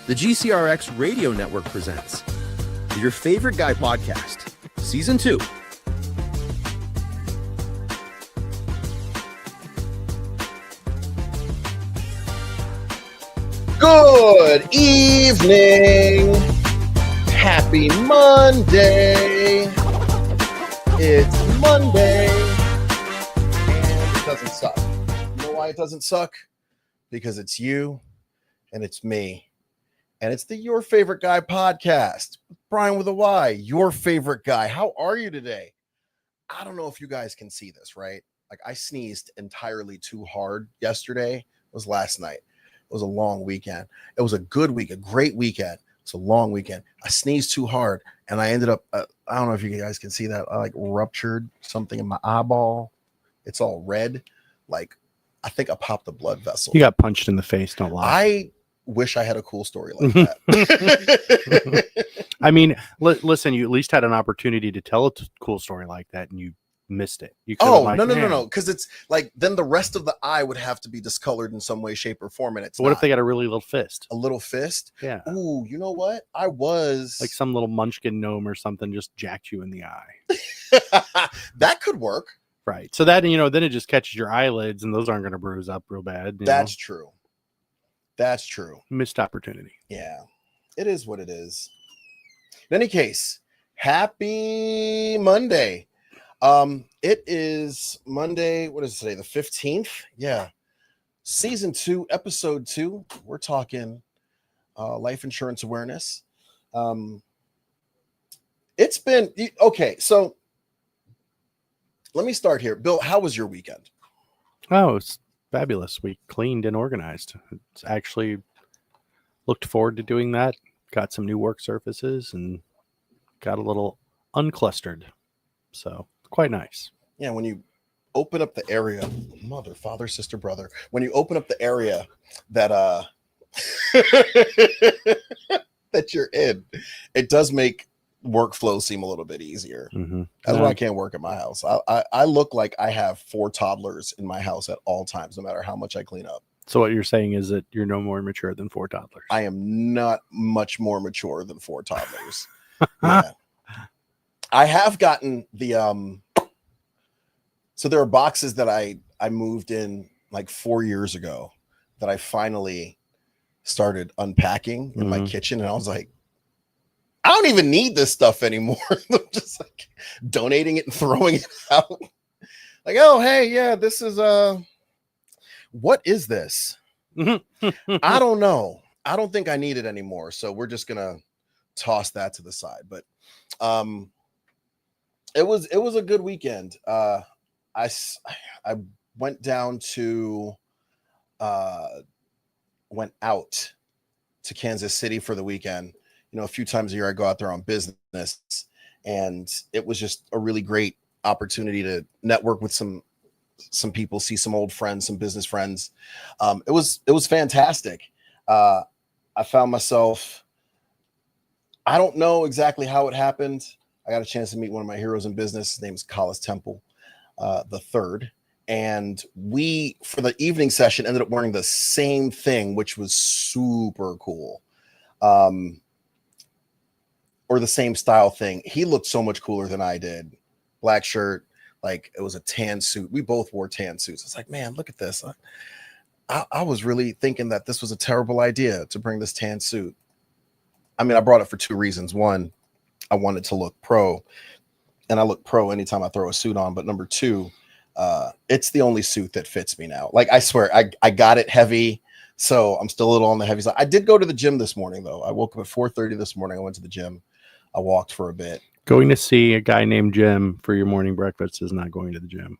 The GCRX Radio Network presents Your Favorite Guy Podcast, Season 2. Good evening. Happy Monday. It's Monday. And it doesn't suck. You know why it doesn't suck? Because it's you and it's me. And it's the Your Favorite Guy podcast. Brian with a Y, your favorite guy. How are you today? I don't know if you guys can see this, right? Like I sneezed entirely too hard yesterday. It was last night. It was a long weekend. It was a good week, a great weekend. It's a long weekend. I sneezed too hard and I ended up, I don't know if you guys can see that. I like ruptured something in my eyeball. It's all red. Like I think I popped a blood vessel. You got punched in the face, don't lie. I wish I had a cool story like that. I mean, listen, you at least had an opportunity to tell a cool story like that and you missed it. You No. Because it's like then the rest of the eye would have to be discolored in some way, shape, or form. And it's what if they got a really little fist? A little fist? Yeah. Ooh, you know what? I was like some little munchkin gnome or something just jacked you in the eye. That could work. Right. So that, then it just catches your eyelids and those aren't going to bruise up real bad. That's true. That's true. Missed opportunity. Yeah. It is what it is. In any case, happy Monday. It is Monday. What is today? The 15th? Yeah. Season 2, episode 2. We're talking life insurance awareness. It's been okay. So let me start here. Bill, how was your weekend? Oh, it's fabulous. We cleaned and organized. It's actually looked forward to doing that. Got some new work surfaces and got a little unclustered. So quite nice. Yeah, when you open up the area, mother, father, sister, brother, when you open up the area that that you're in, it does make workflow seem a little bit easier. Mm-hmm. That's why I can't work at my house. I look like I have 4 toddlers in my house at all times, no matter how much I clean up. So what you're saying is that you're no more mature than 4 toddlers. I am not much more mature than 4 toddlers. Yeah. I have gotten the so there are boxes that I moved in like 4 years ago that I finally started unpacking in my kitchen, and I was like, I don't even need this stuff anymore. I'm just like donating it and throwing it out. Like, oh hey, yeah, this is what is this? I don't know. I don't think I need it anymore. So we're just gonna toss that to the side. But it was a good weekend. I went down to went out to Kansas City for the weekend. A few times a year I go out there on business, and it was just a really great opportunity to network with some people, see some old friends, some business friends. It was fantastic. I found myself, I don't know exactly how it happened. I got a chance to meet one of my heroes in business. His name is Collis Temple, the third. And we, for the evening session, ended up wearing the same thing, which was super cool. Or the same style thing. He looked so much cooler than I did. Black shirt, like it was a tan suit. We both wore tan suits. It's like, man, look at this. I was really thinking that this was a terrible idea to bring this tan suit. I mean, I brought it for 2 reasons. One, I wanted to look pro, and I look pro anytime I throw a suit on. But number 2, it's the only suit that fits me now. Like, I swear, I got it heavy, so I'm still a little on the heavy side. I did go to the gym this morning, though. I woke up at 4:30 this morning. I went to the gym. I walked for a bit. Going to see a guy named Jim for your morning breakfast is not going to the gym.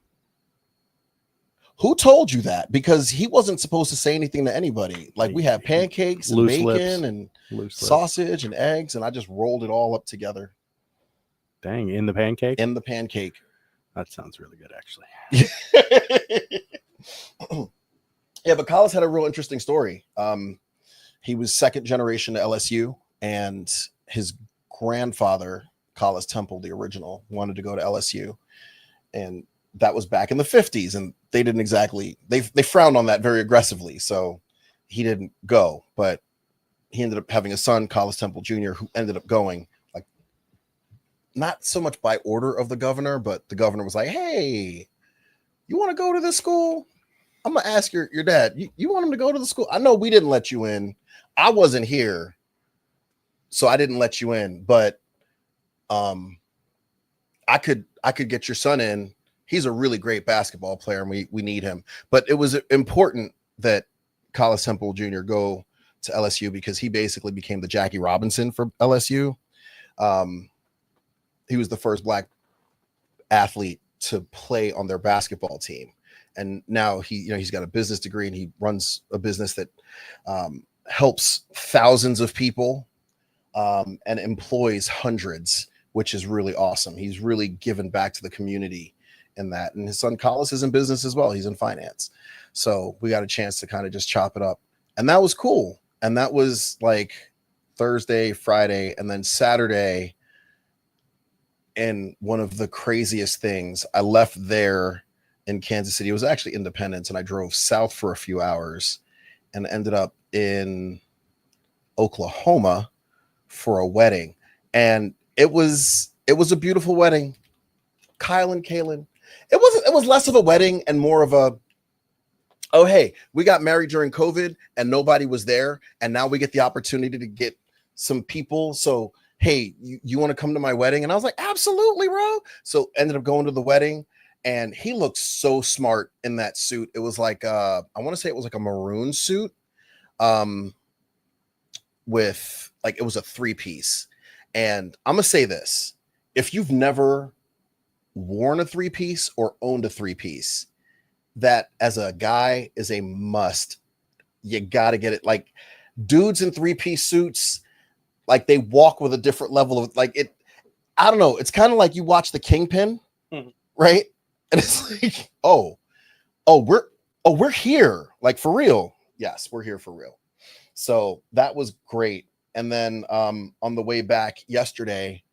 Who told you that? Because he wasn't supposed to say anything to anybody. Like, we had pancakes and bacon and sausage and eggs, and I just rolled it all up together. Dang, in the pancake? In the pancake. That sounds really good, actually. Yeah, but Collis had a real interesting story. He was second generation to LSU, and his grandfather, Collis Temple, the original, wanted to go to LSU, and that was back in the 50s, and they didn't exactly, they frowned on that very aggressively, so he didn't go, but he ended up having a son, Collis Temple Jr., who ended up going, like, not so much by order of the governor, but the governor was like, hey, you want to go to this school? I'm going to ask your dad. You want him to go to the school? I know we didn't let you in. I wasn't here, so I didn't let you in. But I could get your son in. He's a really great basketball player, and we need him. But it was important that Collis Temple Jr. go to LSU because he basically became the Jackie Robinson for LSU. He was the first Black athlete to play on their basketball team. And now he's got a business degree, and he runs a business that helps thousands of people and employs hundreds, which is really awesome. He's really given back to the community in that. And his son Collis is in business as well. He's in finance. So we got a chance to kind of just chop it up. And that was cool. And that was like Thursday, Friday, and then Saturday. And one of the craziest things, I left there in Kansas City. It was actually Independence, and I drove south for a few hours and ended up in Oklahoma for a wedding. And it was a beautiful wedding. Kyle and Kaylin. It was less of a wedding and more of a, oh, hey, we got married during COVID and nobody was there. And now we get the opportunity to get some people. So, hey, you want to come to my wedding? And I was like, absolutely, bro. So ended up going to the wedding, and he looked so smart in that suit. It was like, I want to say it was like a maroon suit with like, it was a 3-piece. And I'm going to say this, if you've never worn a 3-piece or owned a 3-piece, that as a guy is a must. You got to get it. Like, dudes in 3-piece suits, like, they walk with a different level of, like, it. I don't know. It's kind of like you watch The Kingpin, right? And it's like, we're here, like, for real. Yes, we're here for real. So that was great. And then on the way back yesterday,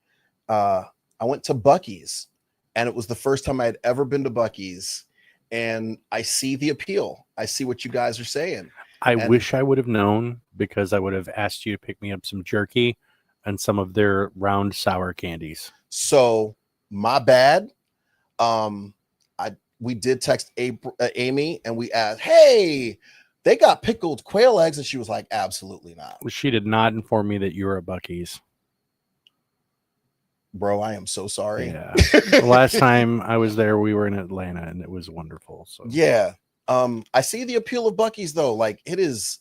I went to Buc-ee's, and it was the first time I had ever been to Buc-ee's. And I see the appeal. I see what you guys are saying. I wish I would have known, because I would have asked you to pick me up some jerky and some of their round sour candies. So my bad. We did text Amy, and we asked, hey, they got pickled quail eggs, and she was like, absolutely not. She did not inform me that you were at Buc-ee's. Bro, I am so sorry. Yeah. The last time I was there, we were in Atlanta, and it was wonderful. So yeah. I see the appeal of Buc-ee's, though. Like, it is,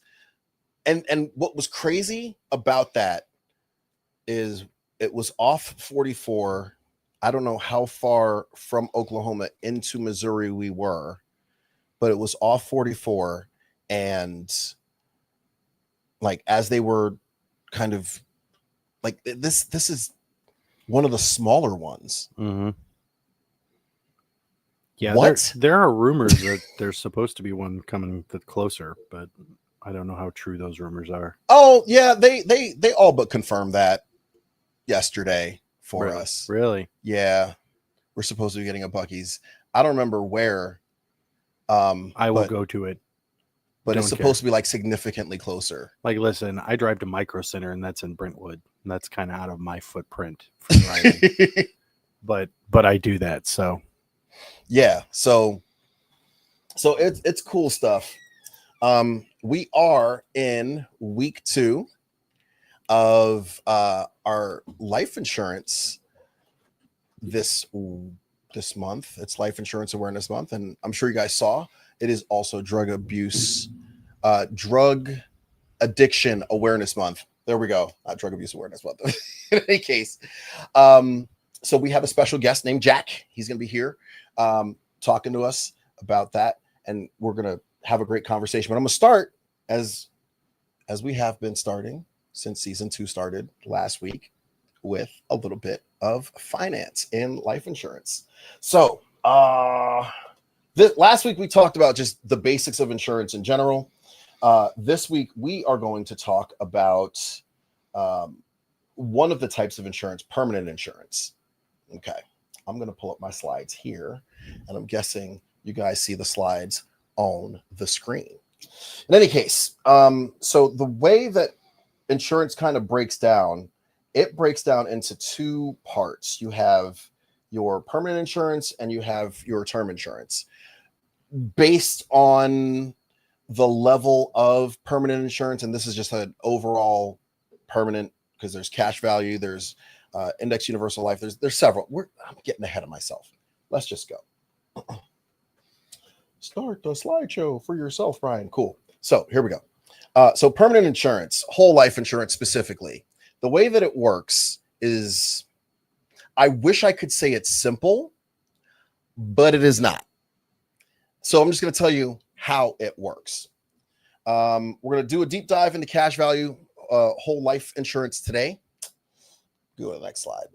and what was crazy about that is it was off 44. I don't know how far from Oklahoma into Missouri we were, but it was off 44. And like, as they were kind of like, this is one of the smaller ones. Mm-hmm. Yeah, what? There are rumors that there's supposed to be one coming that's closer, but I don't know how true those rumors are. Oh yeah, they all but confirmed that yesterday for us. Really? Yeah, we're supposed to be getting a Buc-ee's. I don't remember where. I will go to it, but it's supposed to be like significantly closer. Like, listen, I drive to Micro Center, and that's in Brentwood, and that's kind of out of my footprint for driving. but I do that, so. Yeah, so it's cool stuff. We are in week 2 of our life insurance this month. It's Life Insurance Awareness Month, and I'm sure you guys saw it is also drug addiction awareness month. There we go. Not drug abuse awareness month. In any case, so we have a special guest named Jack. He's going to be here talking to us about that, and we're going to have a great conversation. But I'm going to start as we have been starting since season 2 started last week, with a little bit of finance in life insurance. So last week we talked about just the basics of insurance in general. This week we are going to talk about one of the types of insurance, permanent insurance. Okay, I'm going to pull up my slides here, and I'm guessing you guys see the slides on the screen. In any case, so the way that insurance kind of breaks down, it breaks down into two parts. You have your permanent insurance and you have your term insurance. Based on the level of permanent insurance, and this is just an overall permanent, because there's cash value, there's index universal life, there's several. I'm getting ahead of myself. Let's just go. Start the slideshow for yourself, Brian. Cool. So here we go. So permanent insurance, whole life insurance specifically, the way that it works is, I wish I could say it's simple, but it is not. So I'm just going to tell you how it works. We're going to do a deep dive into cash value whole life insurance today. Go to the next slide.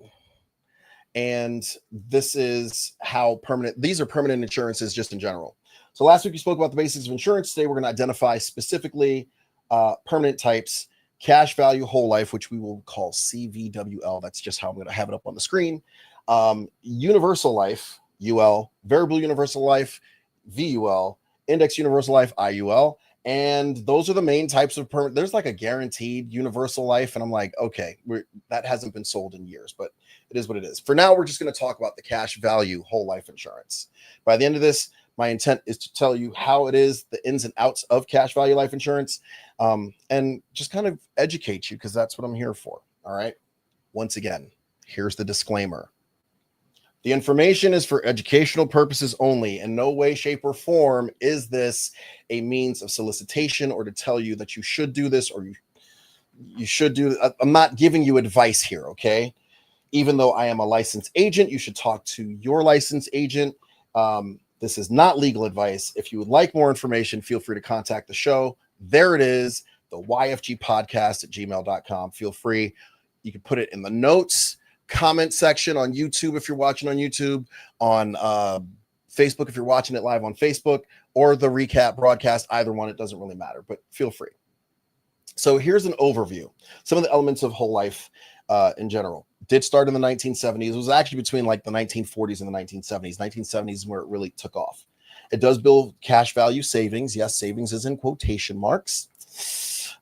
And this is how permanent, these are permanent insurances just in general. So last week we spoke about the basics of insurance. Today we're going to identify specifically permanent types, cash value whole life, which we will call CVWL. That's just how I'm going to have it up on the screen. Universal life, UL, variable universal life, VUL, index universal life, IUL. And those are the main types of permanent. There's like a guaranteed universal life. And I'm like, okay, that hasn't been sold in years, but it is what it is. For now, we're just going to talk about the cash value whole life insurance. By the end of this, my intent is to tell you how it is, the ins and outs of cash value life insurance, and just kind of educate you, because that's what I'm here for. All right. Once again, here's the disclaimer. The information is for educational purposes only. In no way, shape, or form is this a means of solicitation or to tell you that you should do this or you should do. I'm not giving you advice here, okay? Even though I am a licensed agent, you should talk to your licensed agent. This is not legal advice. If you would like more information, feel free to contact the show. There it is, the yfgpodcast@gmail.com. Feel free. You can put it in the notes, comment section on YouTube if you're watching on YouTube, on Facebook if you're watching it live on Facebook, or the recap broadcast. Either one, it doesn't really matter, but feel free. So here's an overview. Some of the elements of whole life in general did start in the 1970s. It was actually between like the 1940s and the 1970s. 1970s is where it really took off. It does build cash value savings. Yes, savings is in quotation marks.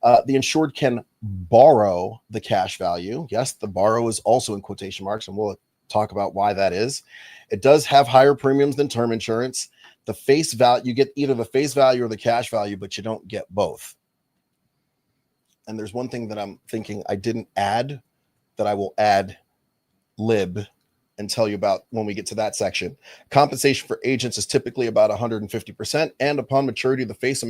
The insured can borrow the cash value. Yes, the borrow is also in quotation marks, and we'll talk about why that is. It does have higher premiums than term insurance. The face value, you get either the face value or the cash value, but you don't get both. And there's one thing that I'm thinking I didn't add that I will add lib and tell you about when we get to that section. Compensation for agents is typically about 150%, and upon maturity, the face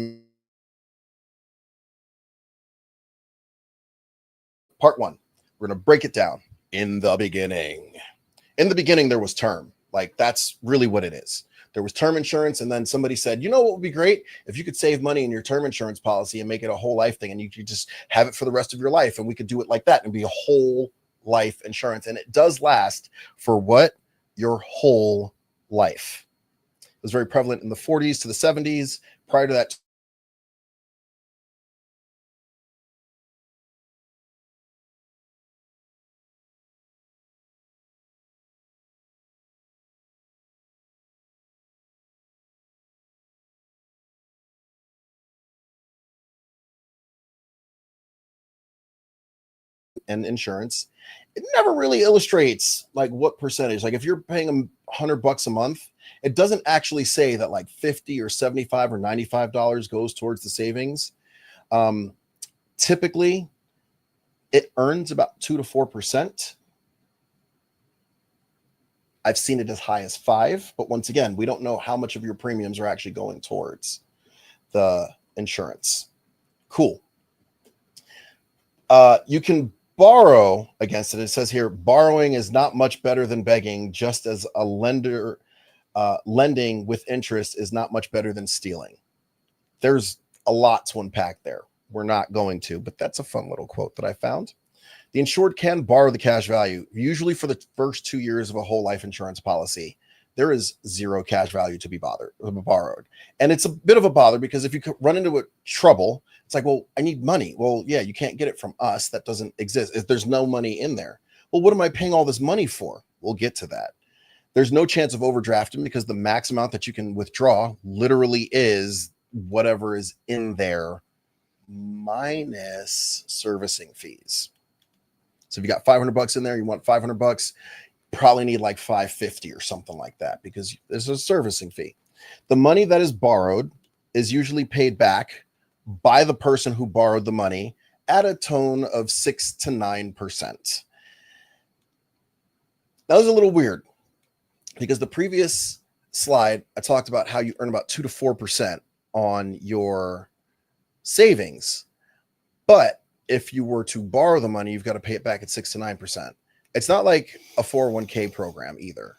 Part one, we're going to break it down. In the beginning, there was term. Like, that's really what it is. There was term insurance, and then somebody said, you know what would be great? If you could save money in your term insurance policy and make it a whole life thing, and you could just have it for the rest of your life, and we could do it like that and be a whole life insurance. And it does last for what? Your whole life. It was very prevalent in the 40s to the 70s. Prior to that, and insurance, it never really illustrates like what percentage. Like if you're paying them $100 a month, it doesn't actually say that like 50 or 75 or $95 goes towards the savings. Typically it earns about 2 to 4%. I've seen it as high as 5, but once again, we don't know how much of your premiums are actually going towards the insurance. Cool. You can borrow against it. It says here, borrowing is not much better than begging, just as a lender lending with interest is not much better than stealing. There's a lot to unpack there. We're not going to, but that's a fun little quote that I found. The insured can borrow the cash value, usually for the first 2 years of a whole life insurance policy. There is zero cash value to be borrowed. And it's a bit of a bother because if you run into a trouble, it's like, well, I need money. Well, yeah, you can't get it from us. That doesn't exist. If there's no money in there. Well, what am I paying all this money for? We'll get to that. There's no chance of overdrafting because the max amount that you can withdraw literally is whatever is in there minus servicing fees. So if you got $500 in there, you want $500, probably need like $550 or something like that because there's a servicing fee. The money that is borrowed is usually paid back by the person who borrowed the money at a tone of 6 to 9%. That was a little weird because the previous slide, I talked about how you earn about 2 to 4% on your savings. But if you were to borrow the money, you've got to pay it back at 6 to 9%. It's not like a 401k program either.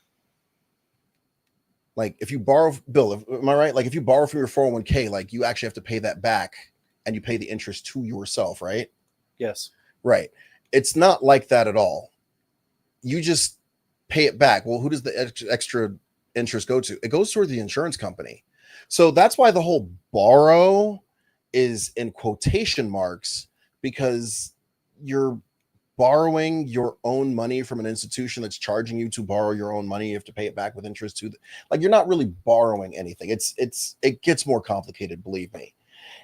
Like if you borrow, Bill, am I right? Like if you borrow from your 401k, like you actually have to pay that back and you pay the interest to yourself, right? Yes. Right. It's not like that at all. You just pay it back. Well, who does the extra interest go to? It goes toward the insurance company. So that's why the whole borrow is in quotation marks, because you're borrowing your own money from an institution that's charging you to borrow your own money. You have to pay it back with interest to like you're not really borrowing anything. It gets more complicated, believe me.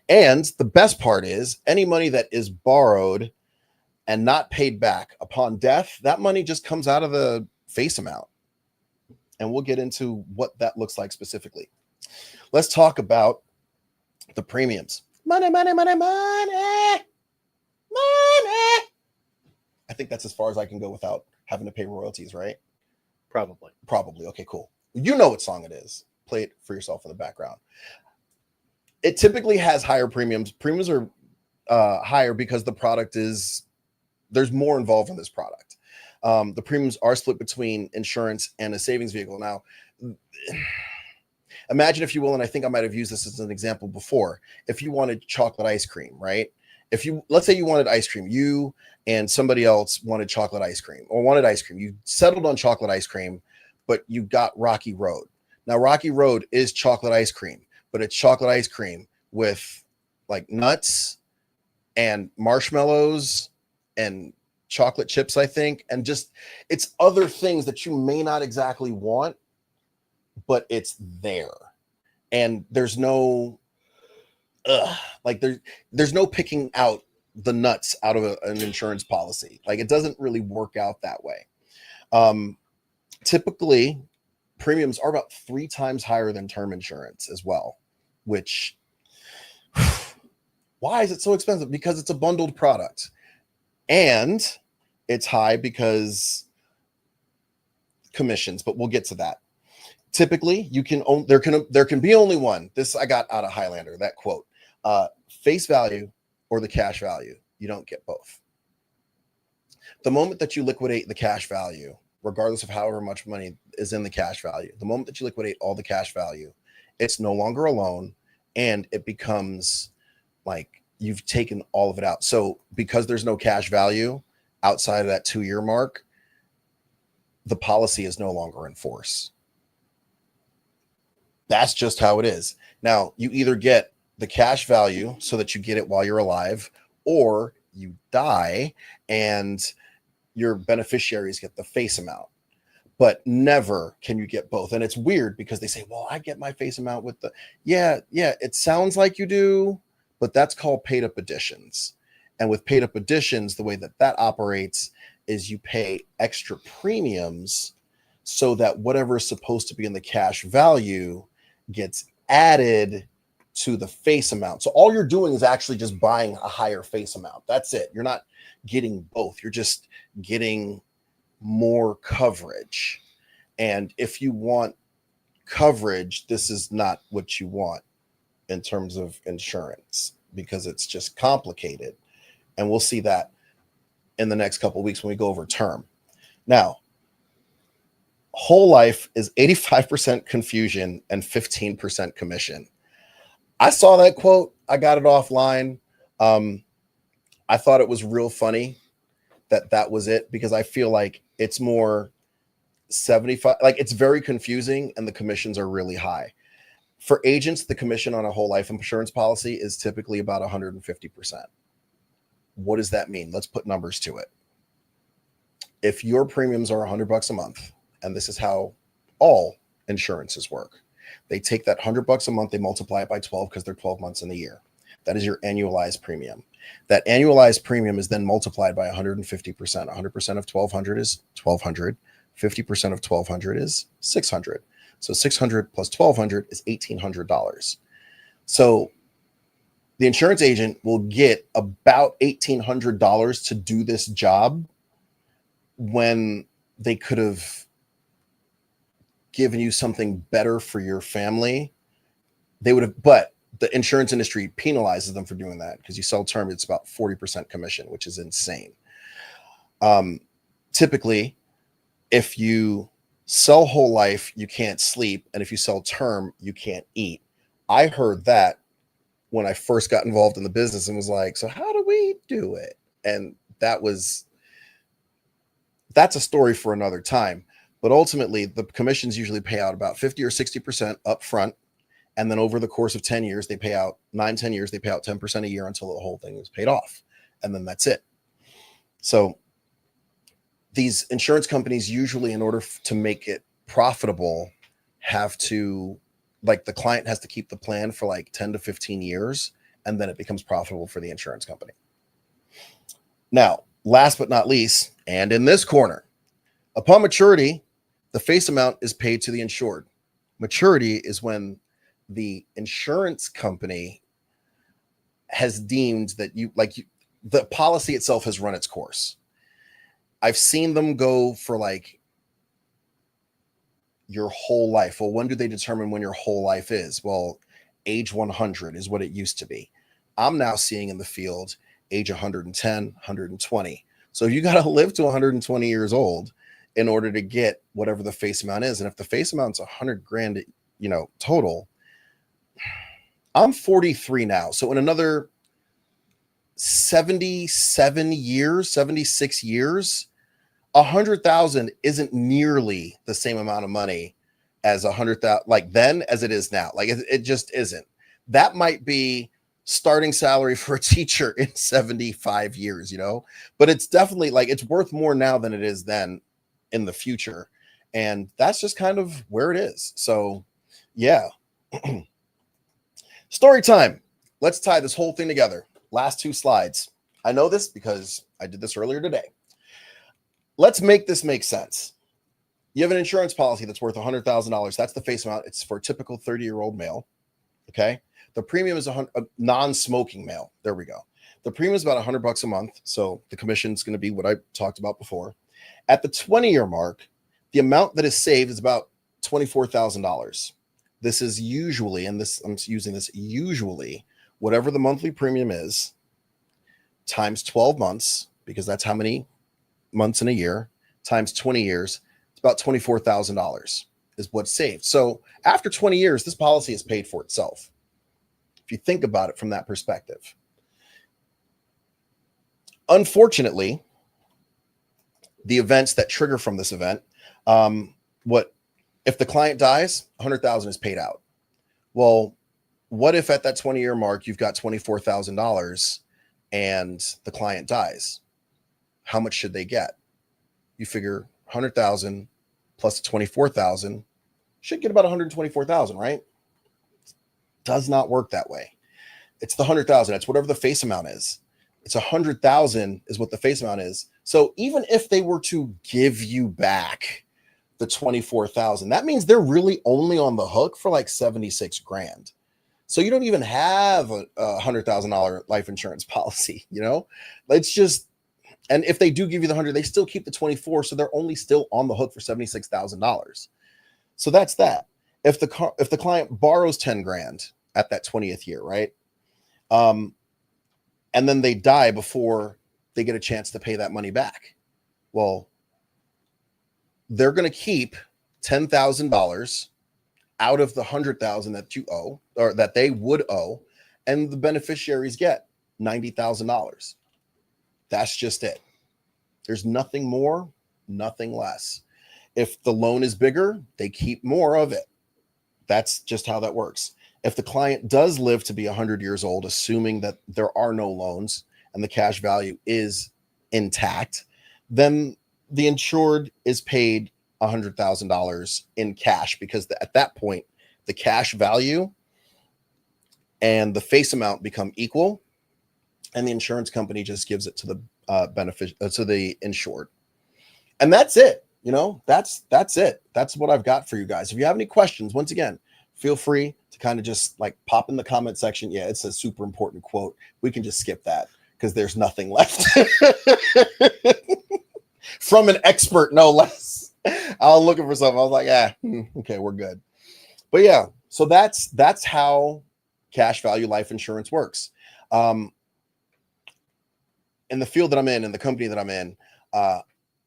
And the best part is any money that is borrowed and not paid back upon death, that money just comes out of the face amount. And we'll get into what that looks like specifically. Let's talk about the premiums. Money, money, money, money, money. I think that's as far as I can go without having to pay royalties, right? Probably. Probably. Okay, cool. You know what song it is. Play it for yourself in the background. It typically has higher premiums. Premiums are higher because the product there's more involved in this product. The premiums are split between insurance and a savings vehicle. Now, imagine if you will, and I think I might have used this as an example before. If you wanted chocolate ice cream, right? Let's say you wanted ice cream, you and somebody else wanted chocolate ice cream or wanted ice cream. You settled on chocolate ice cream, but you got Rocky Road. Now, Rocky Road is chocolate ice cream, but it's chocolate ice cream with like nuts and marshmallows and chocolate chips, I think. And just, it's other things that you may not exactly want, but it's there. And there's no, there's no picking out the nuts out of an insurance policy. Like it doesn't really work out that way. Typically premiums are about 3 times higher than term insurance as well, which why is it so expensive? Because it's a bundled product, and it's high because commissions, but we'll get to that. Typically you can own, there can be only one. This I got out of Highlander, that quote, face value or the cash value. You don't get both. The moment that you liquidate the cash value, regardless of however much money is in the cash value, the moment that you liquidate all the cash value, it's no longer a loan and it becomes like you've taken all of it out. So because there's no cash value outside of that 2-year mark, the policy is no longer in force. That's just how it is. Now, you either get the cash value so that you get it while you're alive, or you die and your beneficiaries get the face amount, but never can you get both. And it's weird because they say, well, I get my face amount with the, yeah, it sounds like you do, but that's called paid up additions. And with paid up additions, the way that operates is you pay extra premiums so that whatever is supposed to be in the cash value gets added to the face amount. So all you're doing is actually just buying a higher face amount. That's it. You're not getting both. You're just getting more coverage. And if you want coverage, this is not what you want in terms of insurance, because it's just complicated. And we'll see that in the next couple of weeks when we go over term. Now, whole life is 85% confusion and 15% commission. I saw that quote. I got it offline. I thought it was real funny that was it, because I feel like it's more 75, like it's very confusing and the commissions are really high. For agents, the commission on a whole life insurance policy is typically about 150%. What does that mean? Let's put numbers to it. If your premiums are $100 a month, and this is how all insurances work, they take that $100 a month, they multiply it by 12 because they're 12 months in the year. That is your annualized premium. That annualized premium is then multiplied by 150%. 100% of 1200 is 1200. 50% of 1200 is 600. So 600 plus 1200 is $1,800. So the insurance agent will get about $1,800 to do this job when they could have given you something better for your family. They would have, but the insurance industry penalizes them for doing that because you sell term, it's about 40% commission, which is insane. Typically, if you sell whole life, you can't sleep. And if you sell term, you can't eat. I heard that when I first got involved in the business and was like, so how do we do it? And that's a story for another time. But ultimately, the commissions usually pay out about 50 or 60% up front. And then over the course of 10 years, they pay out 10 years, they pay out 10% a year until the whole thing is paid off. And then that's it. So these insurance companies usually, in order to make it profitable, have to, like, the client has to keep the plan for like 10 to 15 years, and then it becomes profitable for the insurance company. Now, last but not least, and in this corner, upon maturity, the face amount is paid to the insured. Maturity is when the insurance company has deemed that the policy itself has run its course. I've seen them go for like your whole life. Well, when do they determine when your whole life is? Well, age 100 is what it used to be. I'm now seeing in the field age 110, 120. So you got to live to 120 years old in order to get whatever the face amount is. And if the face amount's 100 grand, total, I'm 43 now. So in another 76 years, 100,000 isn't nearly the same amount of money as 100,000 like then as it is now. Like it just isn't. That might be starting salary for a teacher in 75 years, but it's definitely like it's worth more now than it is then in the future. And that's just kind of where it is. So yeah. Story time. Let's tie this whole thing together. Last two slides. I know this because I did this earlier today. Let's make this make sense. You have an insurance policy that's worth $100,000. That's the face amount. It's for a typical 30-year-old male. Okay. The premium is a non-smoking male. There we go. The premium is about $100 a month. So the commission is going to be what I talked about before. At the 20-year mark, the amount that is saved is about $24,000. This is usually, and this I'm using this usually, whatever the monthly premium is, times 12 months, because that's how many months in a year, times 20 years, it's about $24,000 is what's saved. So after 20 years, this policy is paid for itself. If you think about it from that perspective. Unfortunately, the events that trigger from this event, if the client dies, $100,000 is paid out. Well, what if at that 20-year mark, you've got $24,000 and the client dies? How much should they get? You figure 100,000 plus 24,000 should get about 124,000, right? Does not work that way. It's the 100,000. It's whatever the face amount is. It's 100,000 is what the face amount is. So even if they were to give you back the 24,000, that means they're really only on the hook for like 76 grand. So you don't even have a $100,000 life insurance policy, It's just, and if they do give you the 100, they still keep the 24. So they're only still on the hook for $76,000. So that's that. If the client borrows 10 grand at that 20th year, right? And then they die before they get a chance to pay that money back. Well, they're going to keep $10,000 out of the $100,000 that you owe, or that they would owe, and the beneficiaries get $90,000. That's just it. There's nothing more, nothing less. If the loan is bigger, they keep more of it. That's just how that works. If the client does live to be 100 years old, assuming that there are no loans and the cash value is intact, then the insured is paid $100,000 in cash, because at that point, the cash value and the face amount become equal, and the insurance company just gives it to the to the insured. And that's it. That's it. That's what I've got for you guys. If you have any questions, once again, feel free to kind of just like pop in the comment section. Yeah, it's a super important quote. We can just skip that because there's nothing left. From an expert, no less. I was looking for something. I was like, okay, we're good. But yeah, so that's how cash value life insurance works. In the field that I'm in the company that I'm in,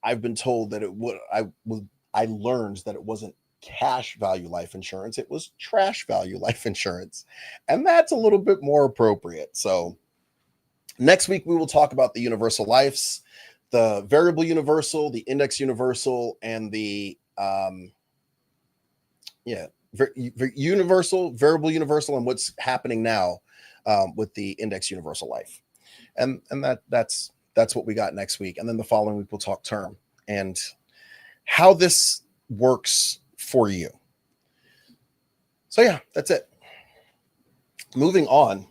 I've been told that I learned that it wasn't cash value life insurance. It was trash value life insurance. And that's a little bit more appropriate. So next week, we will talk about the universal lives, the variable universal, the index universal, and the, universal, variable universal, and what's happening now with the index universal life. And that's what we got next week. And then the following week, we'll talk term and how this works for you. So yeah, that's it. Moving on.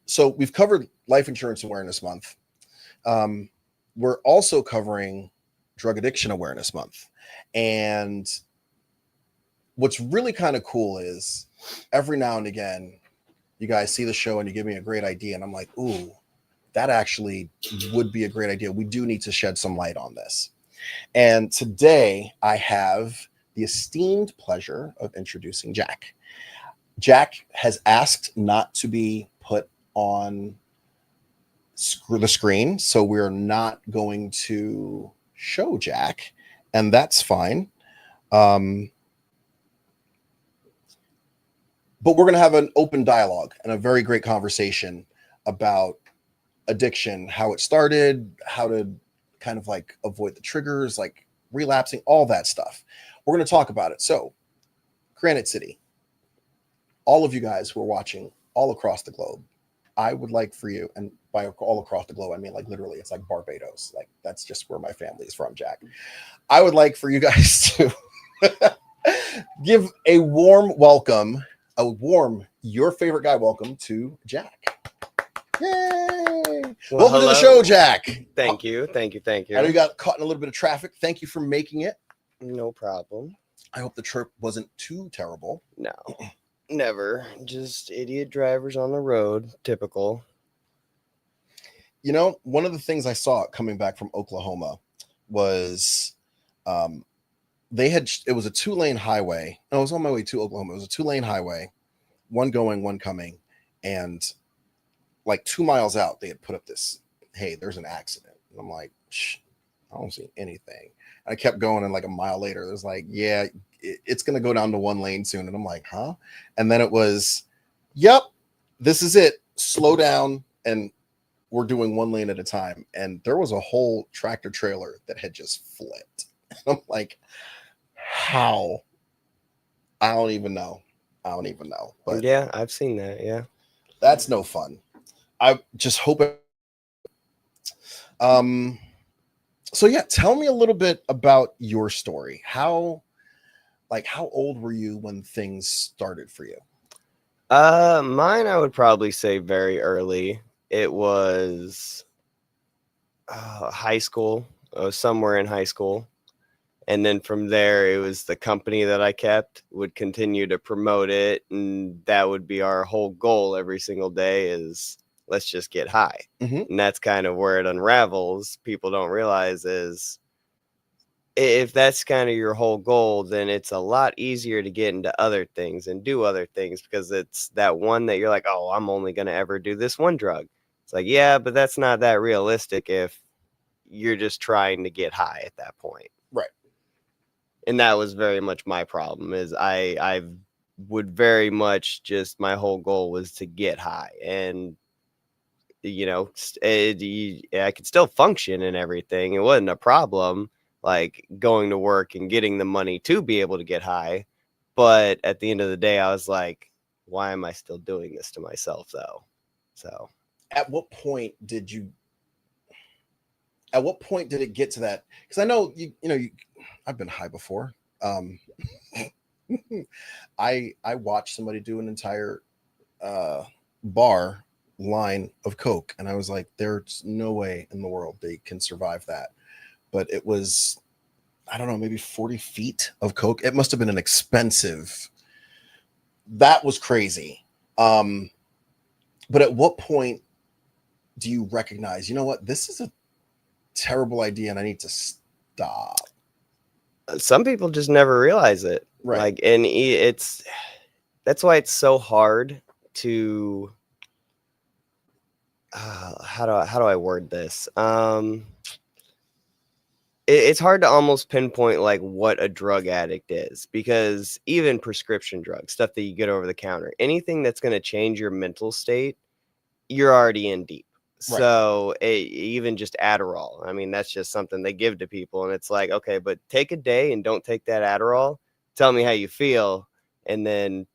So we've covered Life Insurance Awareness Month. We're also covering Drug Addiction Awareness Month. And what's really kind of cool is every now and again, you guys see the show and you give me a great idea. And I'm like, ooh, that actually would be a great idea. We do need to shed some light on this. And today I have the esteemed pleasure of introducing Jack. Jack has asked not to be put on the screen, so we're not going to show Jack, and that's fine. But we're going to have an open dialogue and a very great conversation about addiction, how it started, how to kind of like avoid the triggers, like relapsing, all that stuff. We're going to talk about it. So, Granite City, all of you guys who are watching all across the globe, I would like for you, and by all across the globe, I mean like literally, it's like Barbados. Like that's just where my family is from, Jack. I would like for you guys to give a warm welcome, your favorite guy welcome to Jack. Yay! Well, Welcome to the show, Jack. Thank you. I know you got caught in a little bit of traffic. Thank you for making it. No problem. I hope the trip wasn't too terrible. No, never. Just idiot drivers on the road. Typical. You know, one of the things I saw coming back from Oklahoma was it was a 2-lane highway. I was on my way to Oklahoma. It was a 2-lane highway, one going, one coming. And like 2 miles out, they had put up this, hey, there's an accident. And I'm like, I don't see anything. And I kept going, and like a mile later, it was like, yeah, it's going to go down to 1 lane soon. And I'm like, huh? And then it was, yep, this is it. Slow down, and we're doing 1 lane at a time. And there was a whole tractor trailer that had just flipped. And I'm like, how? I don't even know. But yeah, I've seen that. Yeah. That's no fun. I just hope it. So yeah, tell me a little bit about your story. How old were you when things started for you? Mine, I would probably say very early. It was high school. I was somewhere in high school. And then from there, it was the company that I kept would continue to promote it. And that would be our whole goal every single day is let's just get high. Mm-hmm. And that's kind of where it unravels. People don't realize is if that's kind of your whole goal, then it's a lot easier to get into other things and do other things because it's that one that you're like, oh, I'm only going to ever do this one drug. It's like, yeah, but that's not that realistic if you're just trying to get high at that point. Right. And that was very much my problem is I would very much just my whole goal was to get high and, you know, I could still function and everything. It wasn't a problem like going to work and getting the money to be able to get high. But at the end of the day, I was like, why am I still doing this to myself though? So at what point did it get to that? Because I know I've been high before. I watched somebody do an entire bar line of Coke. And I was like, there's no way in the world they can survive that. But it was, I don't know, maybe 40 feet of Coke. It must have been an expensive. That was crazy. But at what point do you recognize, you know what, this is a terrible idea and I need to stop? Some people just never realize it. Right. Like, and that's why it's so hard to, how do I word this? It's hard to almost pinpoint like what a drug addict is, because even prescription drugs, stuff that you get over the counter, anything that's going to change your mental state, you're already in deep. Right. So even just Adderall, I mean, that's just something they give to people. And it's like, okay, but take a day and don't take that Adderall. Tell me how you feel. And then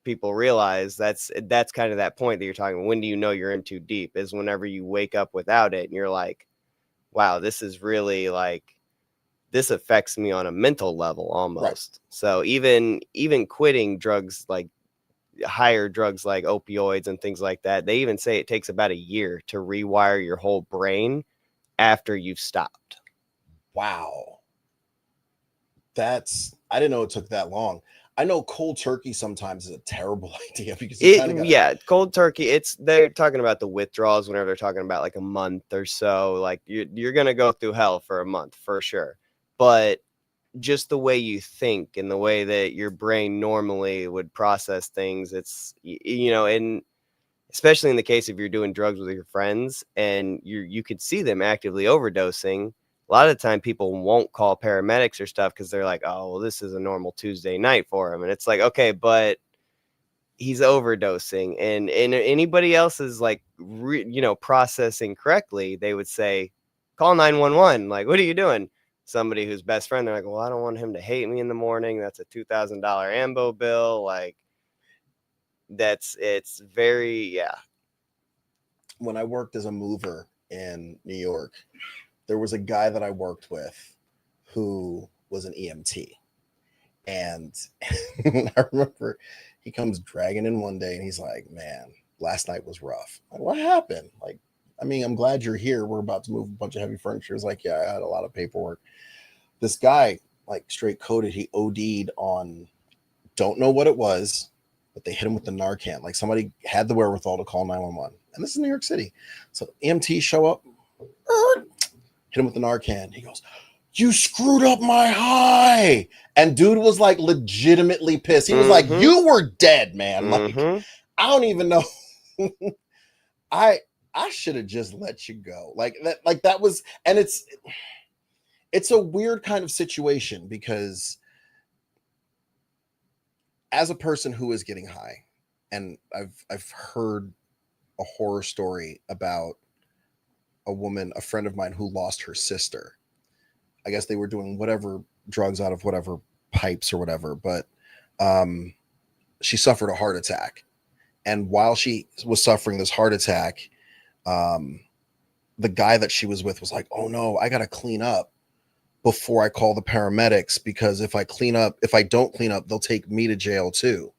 people realize that's kind of that point that you're talking about. When do you know you're in too deep? Is whenever you wake up without it and you're like, wow, this is really like, this affects me on a mental level almost. Right. So even quitting drugs, like higher drugs like opioids and things like that, they even say it takes about a year to rewire your whole brain after you've stopped. Wow. I didn't know it took that long. I know cold turkey sometimes is a terrible idea because cold turkey, they're talking about the withdrawals whenever they're talking about like a month or so. Like you're going to go through hell for a month for sure. But just the way you think and the way that your brain normally would process things, it's, and especially in the case if you're doing drugs with your friends and you could see them actively overdosing, a lot of the time people won't call paramedics or stuff because they're like, oh, well, this is a normal Tuesday night for him. And it's like, okay, but he's overdosing, and anybody else is like, processing correctly, they would say, call 911. Like, what are you doing? Somebody who's best friend, they're like, well, I don't want him to hate me in the morning. That's a $2,000 ambo bill. Like, it's very, yeah. When I worked as a mover in New York, there was a guy that I worked with who was an EMT. And I remember he comes dragging in one day and he's like, man, last night was rough. Like, what happened? Like, I mean, I'm glad you're here. We're about to move a bunch of heavy furniture. It's like, yeah, I had a lot of paperwork. This guy, like straight coded, he OD'd on, don't know what it was, but they hit him with the Narcan. Like somebody had the wherewithal to call 911. And this is New York City. So EMTs show up, hit him with the Narcan. He goes, you screwed up my high. And dude was like legitimately pissed. He was like, you were dead, man. Like, I don't even know. I should have just let you go. Like that was, and it's a weird kind of situation because as a person who is getting high, and I've heard a horror story about a woman, a friend of mine, who lost her sister. I guess they were doing whatever drugs out of whatever pipes or whatever, but she suffered a heart attack. And while she was suffering this heart attack, the guy that she was with was like, oh no, I got to clean up before I call the paramedics, because if I don't clean up, they'll take me to jail too.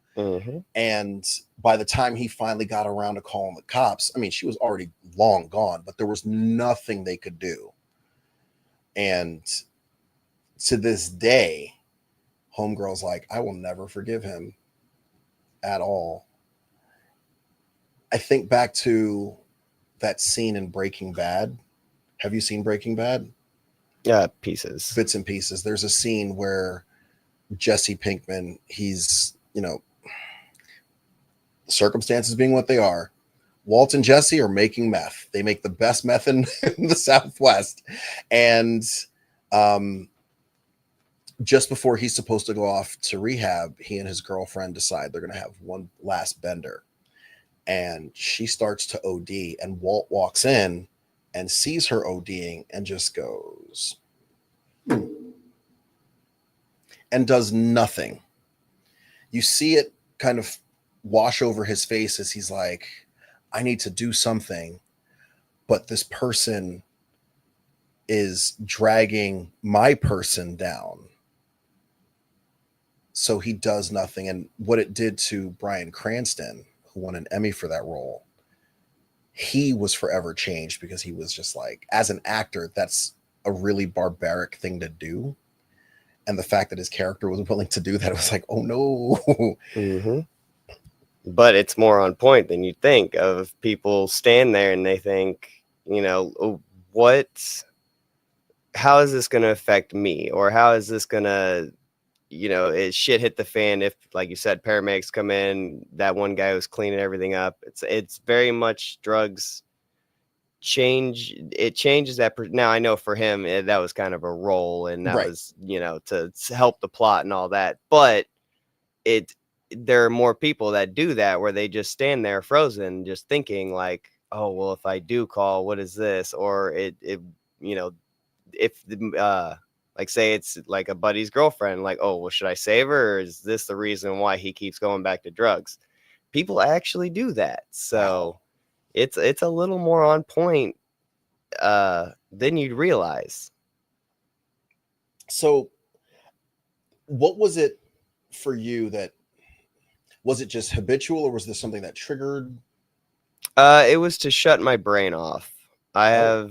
And by the time he finally got around to calling the cops, I mean, she was already long gone, but there was nothing they could do. And to this day, homegirl's like, I will never forgive him at all. I think back to that scene in Breaking Bad. Have you seen Breaking Bad? Yeah, pieces. Bits and pieces. There's a scene where Jesse Pinkman, he's, circumstances being what they are, Walt and Jesse are making meth. They make the best meth in the Southwest. And just before he's supposed to go off to rehab, he and his girlfriend decide they're going to have one last bender. And she starts to OD, and Walt walks in and sees her ODing and just goes and does nothing. You see it kind of wash over his face as he's like, I need to do something, but this person is dragging my person down. So he does nothing. And what it did to Bryan Cranston, who won an Emmy for that role, he was forever changed because he was just like, as an actor, that's a really barbaric thing to do. And the fact that his character was willing to do that, it was like, oh no. Mm-hmm. But it's more on point than you think. Of people stand there and they think, "Oh, how is this going to affect me? Or how is this going to, is shit hit the fan if, like you said, paramedics come in, that one guy was cleaning everything up." It's very much drugs changes that. Now I know for him that was kind of a role, and that Right. was, to help the plot and all that. But there are more people that do that, where they just stand there frozen, just thinking like, oh, well, if I do call, what is this? Or if the like, say it's like a buddy's girlfriend, like, oh, well, should I save her, or is this the reason why he keeps going back to drugs? People actually do that. So Wow. it's a little more on point than you'd realize. So, what was it for you that was it just habitual, or was this something that triggered? It was to shut my brain off. I Oh.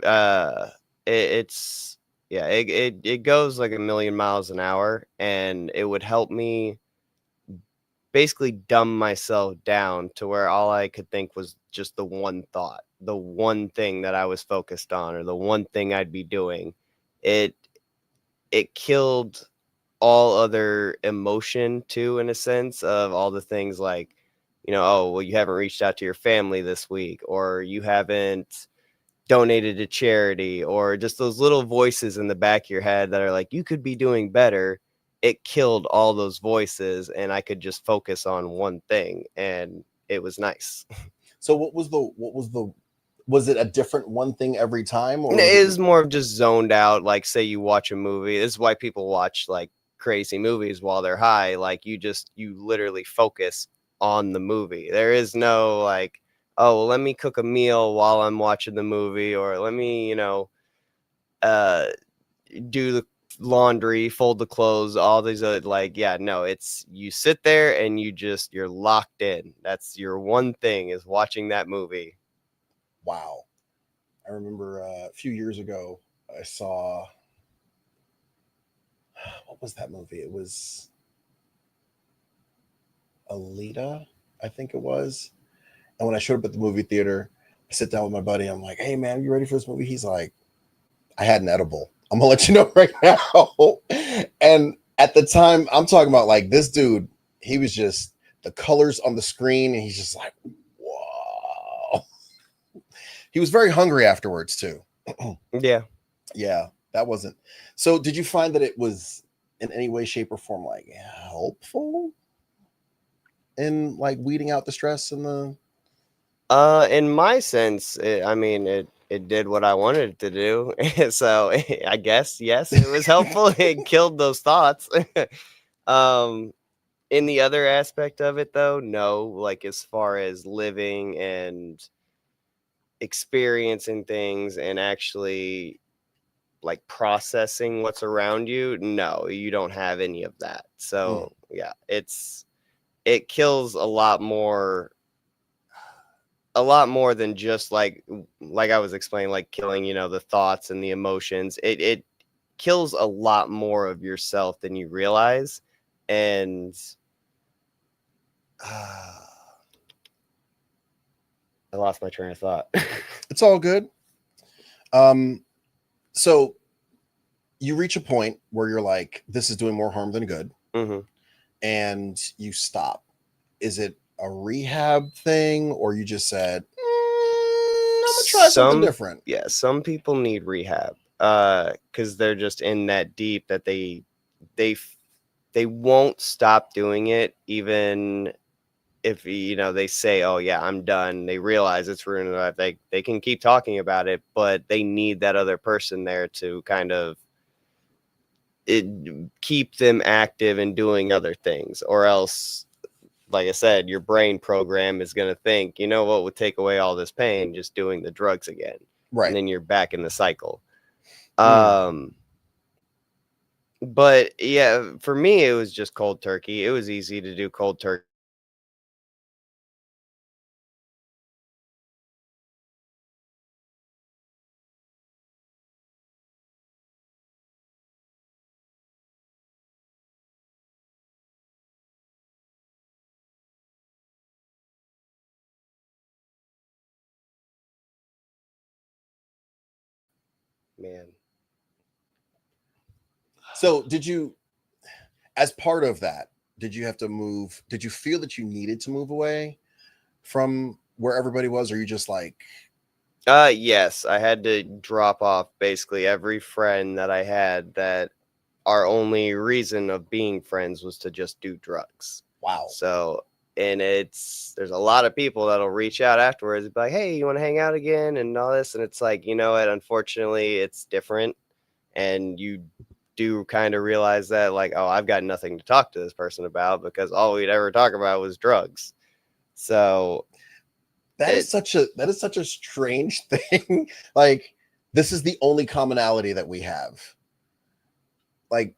have it's yeah, it goes like a million miles an hour, and it would help me basically dumb myself down to where all I could think was just the one thought, the one thing that I was focused on, or the one thing I'd be doing. It killed all other emotion too, in a sense, of all the things like, oh, well, you haven't reached out to your family this week, or you haven't donated to charity, or just those little voices in the back of your head that are like, you could be doing better. It killed all those voices, and I could just focus on one thing, and it was nice. So was it a different one thing every time, or It was is it more of just zoned out. Like, say you watch a movie. This is why people watch like crazy movies while they're high. Like, you literally focus on the movie. There is no like, oh, well, let me cook a meal while I'm watching the movie, or let me, uh, do the laundry, fold the clothes, all these other, like, yeah, no, it's, you sit there and you're locked in. That's your one thing, is watching that movie. wow? I remember a few years ago, I saw, what was that movie? It was Alita, I think it was. And when I showed up at the movie theater, I sit down with my buddy. I'm like, "Hey man, you ready for this movie?" He's like, "I had an edible. I'm gonna let you know right now." And at the time, I'm talking about like this dude. He was just the colors on the screen, and he's just like, "Whoa!" He was very hungry afterwards too. Yeah. Yeah, that wasn't. So, did you find that it was in any way, shape, or form like helpful in like weeding out the stress and the? In my sense, it did what I wanted it to do. So I guess, yes, it was helpful. It killed those thoughts. um, in the other aspect of it, though, no. Like, as far as living and experiencing things and actually like processing what's around you, no, you don't have any of that. Mm. So yeah, it kills a lot more than just like I was explaining, like killing, the thoughts and the emotions. It kills a lot more of yourself than you realize. And I lost my train of thought. It's all good. So you reach a point where you're like, this is doing more harm than good, Hmm. and you stop. Is it a rehab thing, or you just said, I'm gonna try something different? Yeah, some people need rehab because they're just in that deep that they they won't stop doing it, even if they say, oh yeah, I'm done. They realize it's ruining their life. They can keep talking about it, but they need that other person there to kind of keep them active and doing other things, or else, like I said, your brain program is going to think, what would take away all this pain? Just doing the drugs again. Right. And then you're back in the cycle. Mm. But yeah, for me, it was just cold turkey. It was easy to do cold turkey. man. So did you, as part of that, did you have to move? Did you feel that you needed to move away from where everybody was? Or you just like, Yes, I had to drop off basically every friend that I had that our only reason of being friends was to just do drugs. wow. So, and there's a lot of people that'll reach out afterwards and be like, hey, you want to hang out again and all this? And it's like, you know what? Unfortunately, it's different. And you do kind of realize that, like, oh, I've got nothing to talk to this person about because all we'd ever talk about was drugs. So That is such a strange thing. Like, this is the only commonality that we have. Like,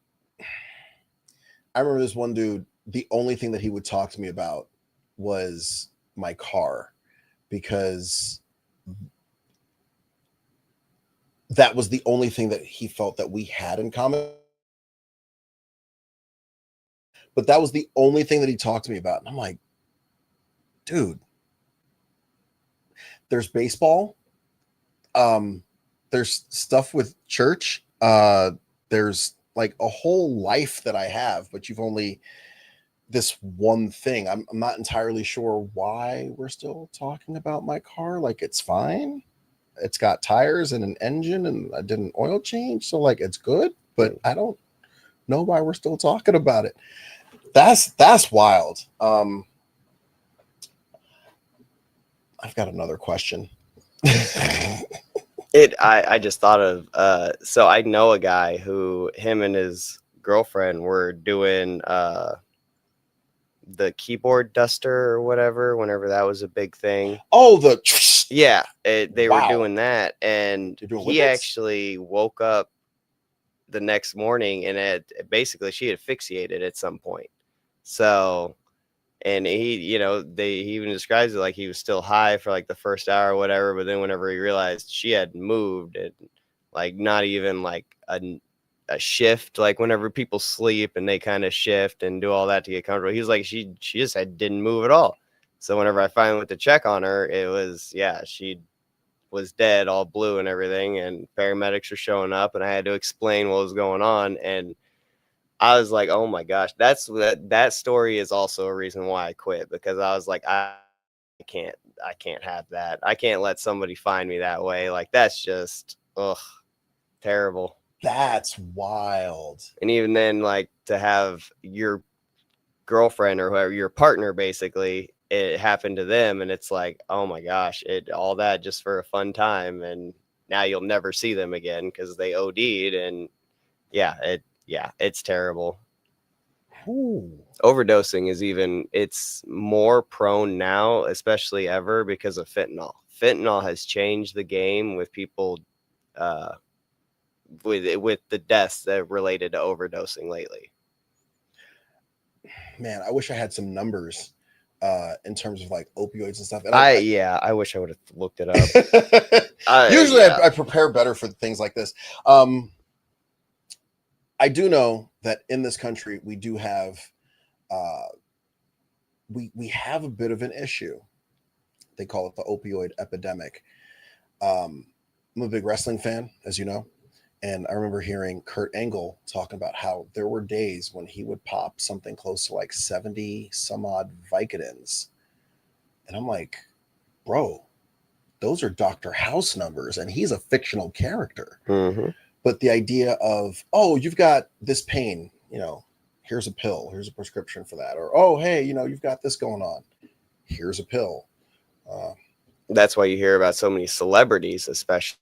I remember this one dude, the only thing that he would talk to me about was my car, because that was the only thing that he felt that we had in common. But that was the only thing that he talked to me about. And I'm like, dude, there's baseball. There's stuff with church. There's like a whole life that I have, but you've only this one thing. I'm not entirely sure why we're still talking about my car. Like, it's fine. It's got tires and an engine, and I did an oil change, so like it's good. But I don't know why we're still talking about it. That's wild. I've got another question. I just thought of so I know a guy who him and his girlfriend were doing the keyboard duster or whatever whenever that was a big thing. Oh, the yeah, they Wow. were doing that, and They're doing he whippets? actually woke up the next morning and basically she had asphyxiated at some point. So, and he, you know, he even describes it like he was still high for like the first hour or whatever, but then whenever he realized she had moved, and like not even like a shift, like whenever people sleep and they kind of shift and do all that to get comfortable, he was like she just didn't move at all. So whenever I finally went to check on her, it was, yeah, she was dead, all blue and everything, and paramedics were showing up, and I had to explain what was going on. And I was like, oh my gosh, that story is also a reason why I quit, because I was like, I can't have that. I can't let somebody find me that way. Like, that's just terrible. That's wild. And even then, like, to have your girlfriend or whoever, your partner, basically, it happened to them, and it's like, oh my gosh, all that just for a fun time, and now you'll never see them again because they OD'd. And it's terrible. Ooh. Overdosing it's more prone now, especially ever, because of fentanyl. Fentanyl has changed the game with people with the deaths that related to overdosing lately. Man, I wish I had some numbers in terms of like opioids and stuff. And I wish I would have looked it up. Usually I prepare better for things like this. I do know that in this country we do have we have a bit of an issue. They call it the opioid epidemic. I'm a big wrestling fan, as you know, and I remember hearing Kurt Angle talking about how there were days when he would pop something close to like 70 some odd Vicodins. And I'm like, bro, those are Dr. House numbers, and he's a fictional character. Mm-hmm. But the idea of, oh, you've got this pain, here's a pill, here's a prescription for that. Or, oh, hey, you've got this going on, here's a pill. That's why you hear about so many celebrities, especially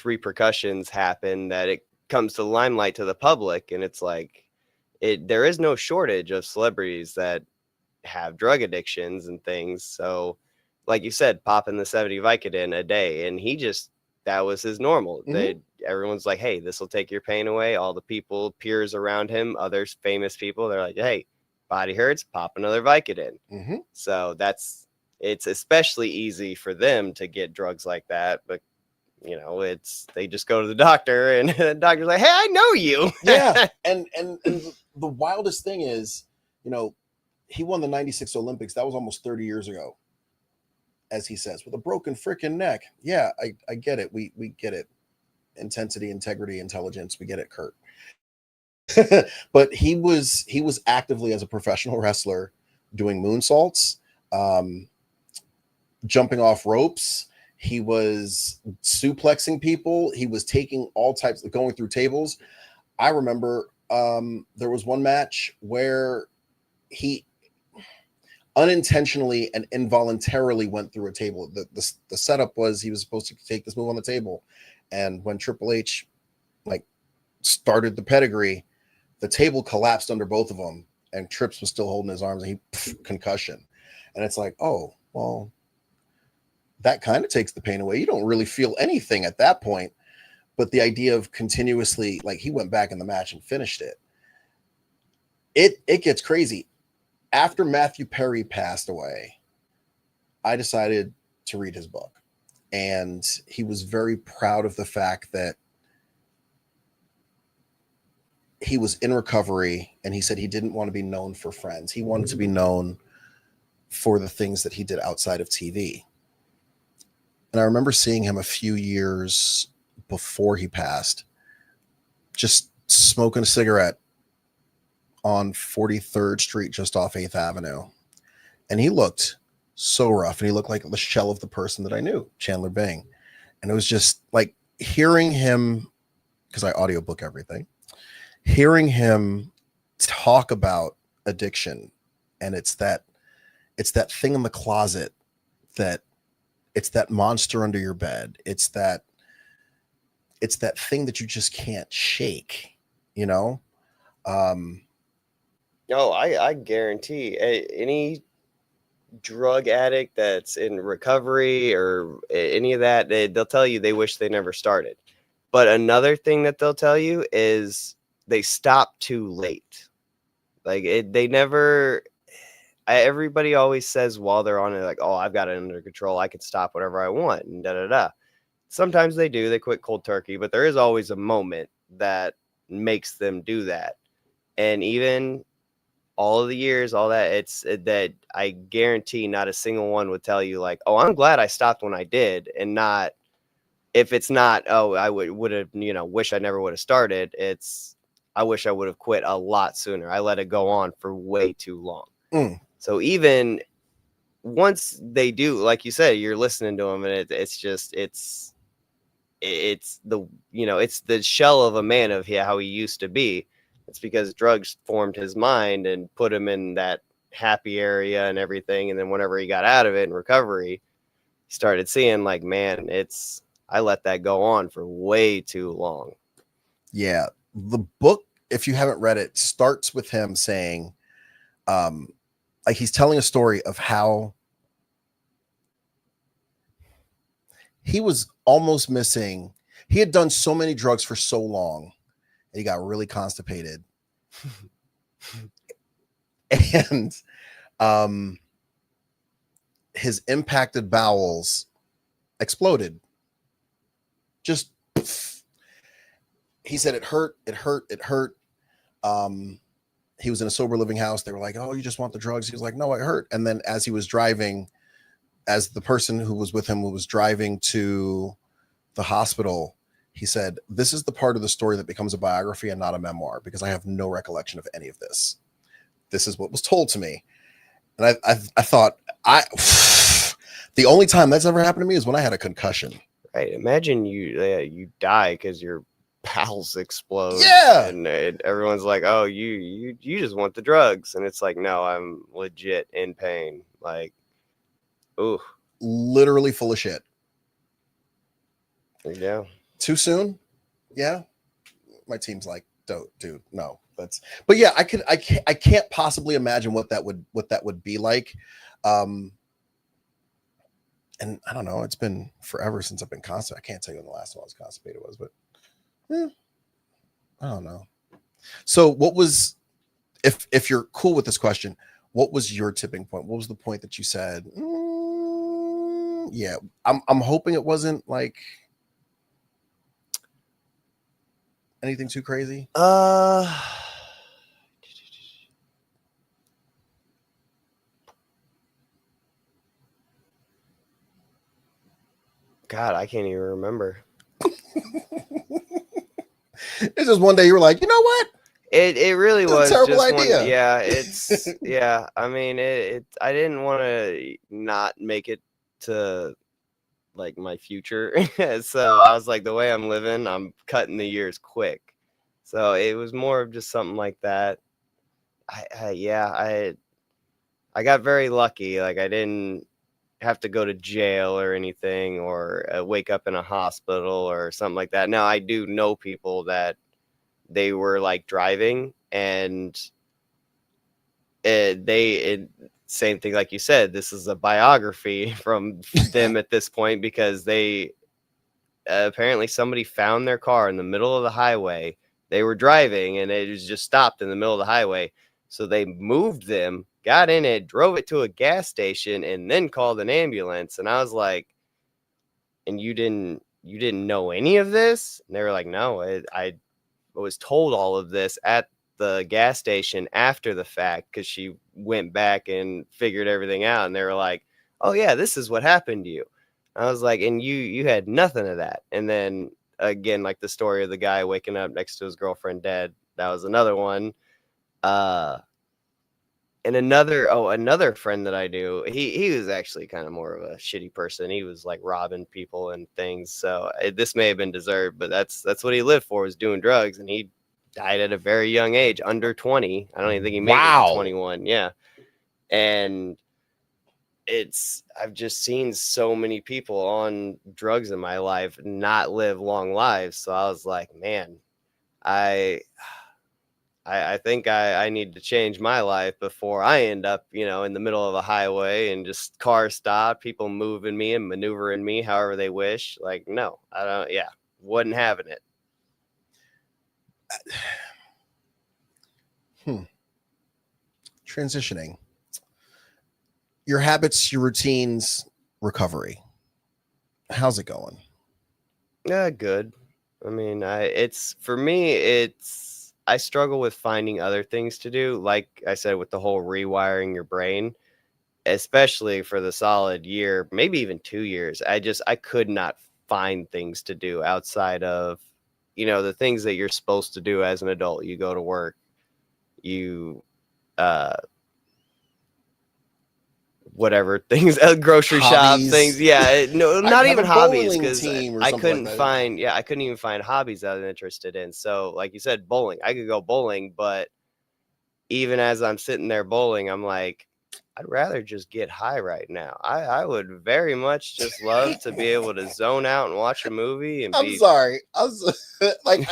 repercussions happen, that it comes to the limelight to the public, and it's like there is no shortage of celebrities that have drug addictions and things. So like you said, popping the 70 Vicodin a day, and that was his normal. Mhm. Everyone's like, hey, this will take your pain away. All the peers around him, others famous people, they're like, hey, body hurts, pop another Vicodin. Mm-hmm. So it's especially easy for them to get drugs like that, but they just go to the doctor, and the doctor's like, hey, I know you. Yeah. And the wildest thing is, he won the 96 Olympics. That was almost 30 years ago, as he says, with a broken freaking neck. Yeah, I get it. We get it. Intensity, integrity, intelligence. We get it, Kurt. But he was actively, as a professional wrestler, doing moonsaults, jumping off ropes. He was suplexing people. He was taking all types of going through tables. I remember there was one match where he unintentionally and involuntarily went through a table. The setup was he was supposed to take this move on the table, and when Triple H started the pedigree, the table collapsed under both of them, and Trips was still holding his arms, and concussion. And it's like, oh, well, that kind of takes the pain away. You don't really feel anything at that point. But the idea of continuously, he went back in the match and finished it. It gets crazy. After Matthew Perry passed away, I decided to read his book. And he was very proud of the fact that he was in recovery, and he said he didn't want to be known for friends. He wanted to be known for the things that he did outside of TV. And I remember seeing him a few years before he passed, just smoking a cigarette on 43rd Street, just off 8th Avenue. And he looked so rough, and he looked like the shell of the person that I knew, Chandler Bing. And it was just like hearing him, because I audiobook everything, hearing him talk about addiction, and it's that thing in the closet, that it's that monster under your bed. It's that thing that you just can't shake, I guarantee any drug addict that's in recovery or any of that, they'll tell you they wish they never started. But another thing that they'll tell you is they stop too late. They never. Everybody always says while they're on it, oh, I've got it under control, I can stop whatever I want, and da da da. Sometimes they do. They quit cold turkey, but there is always a moment that makes them do that. And even all of the years, all that, that I guarantee not a single one would tell you oh, I'm glad I stopped when I did, and not if it's not, oh, I would have, wish I never would have started. It's, I wish I would have quit a lot sooner. I let it go on for way too long. So even once they do, like you said, you're listening to them, and it's the, it's the shell of a man of how he used to be. It's because drugs formed his mind and put him in that happy area and everything. And then whenever he got out of it in recovery, he started seeing man, I let that go on for way too long. Yeah. The book, if you haven't read it, starts with him saying, he's telling a story of how he was almost missing. He had done so many drugs for so long, and he got really constipated. And his impacted bowels exploded. Just, he said it hurt. He was in a sober living house. They were like, oh, you just want the drugs? He was like, no, it hurt. And then as he was driving, as the person who was with him who was driving to the hospital, he said, this is the part of the story that becomes a biography and not a memoir, because I have no recollection of any of this. This is what was told to me. And I thought, the only time that's ever happened to me is when I had a concussion. Right. Imagine you die because your bowels explode. Yeah. And everyone's like, oh, you just want the drugs. And it's like, no, I'm legit in pain. Ooh. Literally full of shit. Yeah. Too soon? Yeah. My team's like, dude, no. But yeah, I can't possibly imagine what that would be like. And I don't know, it's been forever since I've been constipated. I can't tell you when the last time I was constipated was, but I don't know. So what was, if you're cool with this question, what was your tipping point? What was the point that you said, yeah, I'm hoping it wasn't Anything too crazy? God, I can't even remember. It's just one day you were like, you know what? It really That's a was terrible just one. idea. Yeah, it's yeah. I mean, I didn't want to not make it to like my future, so I was like, the way I'm living, I'm cutting the years quick. So it was more of just something like that. I got very lucky. Like I didn't have to go to jail or anything, or wake up in a hospital or something like that. Now I do know people that they were like driving and same thing like you said, this is a biography from them at this point, because they apparently somebody found their car in the middle of the highway. They were driving and it was just stopped in the middle of the highway, so they moved them, got in it, drove it to a gas station, and then called an ambulance. And I was like, and you didn't know any of this? And they were like, no, I was told all of this at the gas station after the fact, because she went back and figured everything out. And they were like, oh yeah, this is what happened to you. I was like, and you had nothing of that. And then again, like the story of the guy waking up next to his girlfriend dead, that was another one. And another friend that I knew, he was actually kind of more of a shitty person. He was like robbing people and things. So this may have been deserved, but that's what he lived for, was doing drugs. And he died at a very young age, under 20. I don't even think he made it to 21. Yeah. And I've just seen so many people on drugs in my life not live long lives. So I was like, man, I think I need to change my life before I end up, in the middle of a highway and just cars stop, people moving me and maneuvering me however they wish. Like, no, I don't. Yeah, wasn't having it. Transitioning. Your habits, your routines, recovery. How's it going? Yeah, good. I mean, for me, I struggle with finding other things to do. Like I said, with the whole rewiring your brain, especially for the solid year, maybe even 2 years, I could not find things to do outside of, the things that you're supposed to do as an adult. You go to work, you, whatever things, grocery shop things. Yeah, no, not even hobbies, because I couldn't find. Yeah, I couldn't even find hobbies that I was interested in. So, like you said, bowling. I could go bowling, but even as I'm sitting there bowling, I'm like, I'd rather just get high right now. I would very much just love to be able to zone out and watch a movie. And I'm sorry. I was like,